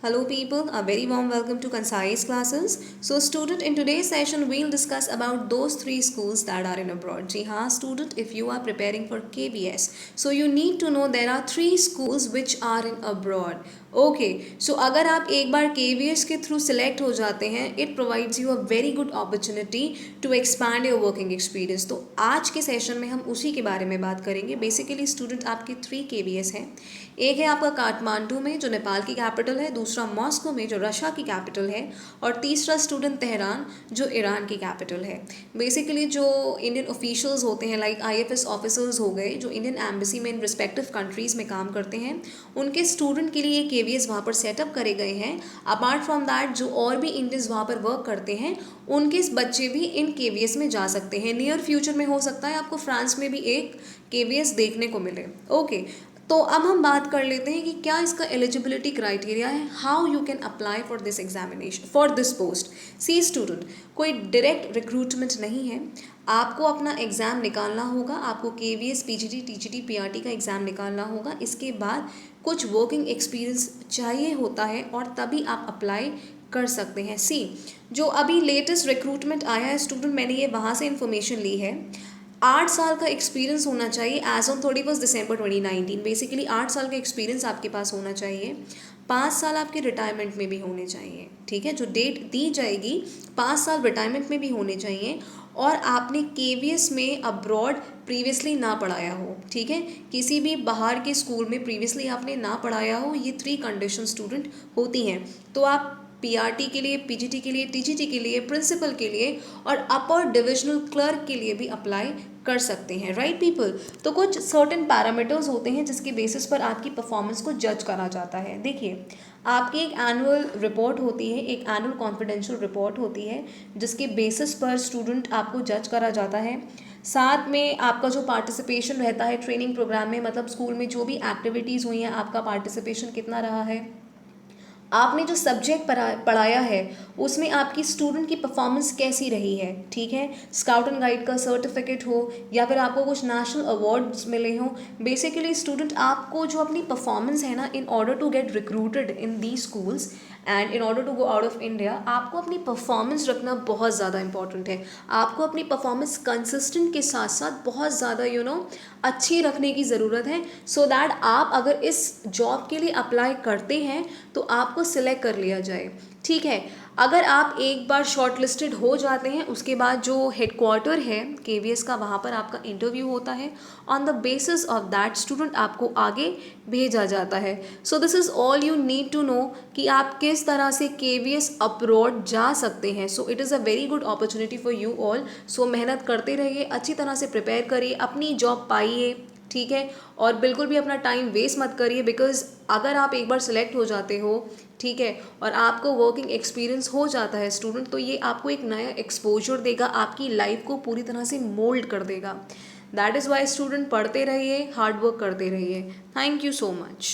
Hello people, a very warm welcome to Concise Classes. So student, in today's session we'll discuss about those three schools that are in abroad. जी हाँ student, if you are preparing for KBS, so you need to know there are three schools which are in abroad. Okay so अगर आप एक बार KVS के through select हो जाते हैं, it provides you a very good opportunity to expand your working experience. तो आज के सेशन में हम उसी के बारे में बात करेंगे. बेसिकली स्टूडेंट आपके 3 KVS हैं. एक है आपका काठमांडू में जो नेपाल की कैपिटल है, दूसरा मॉस्को में जो रशिया की कैपिटल है, और तीसरा स्टूडेंट तेहरान जो ईरान की कैपिटल है. बेसिकली जो इंडियन ऑफिशियल्स होते हैं लाइक IFS ऑफिसर्स हो गए जो इंडियन एम्बेसी में इन रिस्पेक्टिव कंट्रीज़ में काम करते हैं, उनके स्टूडेंट के लिए KVS वहाँ पर सेटअप करे गए हैं. अपार्ट फ्रॉम दैट जो और भी इंडियंस वहाँ पर वर्क करते हैं उनके बच्चे भी इन KVS में जा सकते हैं. नियर फ्यूचर में हो सकता है आपको फ्रांस में भी एक KVS देखने को मिले. ओके तो अब हम बात कर लेते हैं कि क्या इसका एलिजिबिलिटी क्राइटेरिया है, how you can apply for this examination for this post. See student, कोई डायरेक्ट रिक्रूटमेंट नहीं है. आपको अपना एग्ज़ाम निकालना होगा. आपको KVS PGT TGT PRT का एग्ज़ाम निकालना होगा. इसके बाद कुछ वर्किंग एक्सपीरियंस चाहिए होता है और तभी आप अप्लाई कर सकते हैं. सी जो अभी लेटेस्ट रिक्रूटमेंट आया है स्टूडेंट, मैंने ये वहाँ से इन्फॉर्मेशन ली है. 8 साल का एक्सपीरियंस होना चाहिए एज ऑन 31 दिसंबर 2019. बेसिकली 8 साल का एक्सपीरियंस आपके पास होना चाहिए. 5 साल आपके रिटायरमेंट में भी होने चाहिए. ठीक है, जो डेट दी जाएगी 5 साल रिटायरमेंट में भी होने चाहिए. और आपने KVS में अब्रॉड प्रीवियसली ना पढ़ाया हो. ठीक है, किसी भी बाहर के स्कूल में प्रीवियसली आपने ना पढ़ाया हो. ये 3 कंडीशन स्टूडेंट होती हैं. तो आप PRT के लिए, PGT के लिए, TGT के लिए, प्रिंसिपल के लिए और अपर डिविजनल क्लर्क के लिए भी अप्लाई कर सकते हैं. राइट पीपल, तो कुछ सर्टेन पैरामीटर्स होते हैं जिसके बेसिस पर आपकी परफॉर्मेंस को जज करा जाता है. देखिए, आपकी एक एनुअल रिपोर्ट होती है, एक एनुअल कॉन्फिडेंशियल रिपोर्ट होती है जिसके बेसिस पर स्टूडेंट आपको जज करा जाता है. साथ में आपका जो पार्टिसिपेशन रहता है ट्रेनिंग प्रोग्राम में, मतलब स्कूल में जो भी एक्टिविटीज़ हुई हैं आपका पार्टिसिपेशन कितना रहा है, आपने जो सब्जेक्ट पढ़ाया है उसमें आपकी स्टूडेंट की परफॉर्मेंस कैसी रही है. ठीक है, स्काउट एंड गाइड का सर्टिफिकेट हो या फिर आपको कुछ नेशनल अवार्ड्स मिले हों. बेसिकली स्टूडेंट आपको जो अपनी परफॉर्मेंस है ना, in order to get recruited in the schools and in order to go out of India, आपको अपनी परफॉर्मेंस रखना बहुत ज़्यादा इंपॉर्टेंट है. आपको अपनी परफॉर्मेंस कंसिस्टेंट के साथ साथ बहुत ज़्यादा अच्छी रखने की ज़रूरत है, सो दैट आप अगर इस जॉब के लिए अप्लाई करते हैं तो आपको सिलेक्ट कर लिया जाए. ठीक है, अगर आप एक बार शॉर्ट लिस्टेड हो जाते हैं उसके बाद जो हेडक्वार्टर है KVS का वहाँ पर आपका इंटरव्यू होता है. On the basis of that student आपको आगे भेजा जाता है. So this is all you need to know कि आप किस तरह से KVS अब्रॉड जा सकते हैं. So it is a very good opportunity for you all. So मेहनत करते रहिए, अच्छी तरह से प्रिपेयर करिए, अपनी जॉब पाइए. ठीक है, और बिल्कुल भी अपना टाइम वेस्ट मत करिए, बिकॉज अगर आप एक बार सिलेक्ट हो जाते हो, ठीक है, और आपको वर्किंग एक्सपीरियंस हो जाता है स्टूडेंट, तो ये आपको एक नया एक्सपोजर देगा, आपकी लाइफ को पूरी तरह से मोल्ड कर देगा. दैट इज़ वाई स्टूडेंट पढ़ते रहिए, हार्ड वर्क करते रहिए. Thank you so much.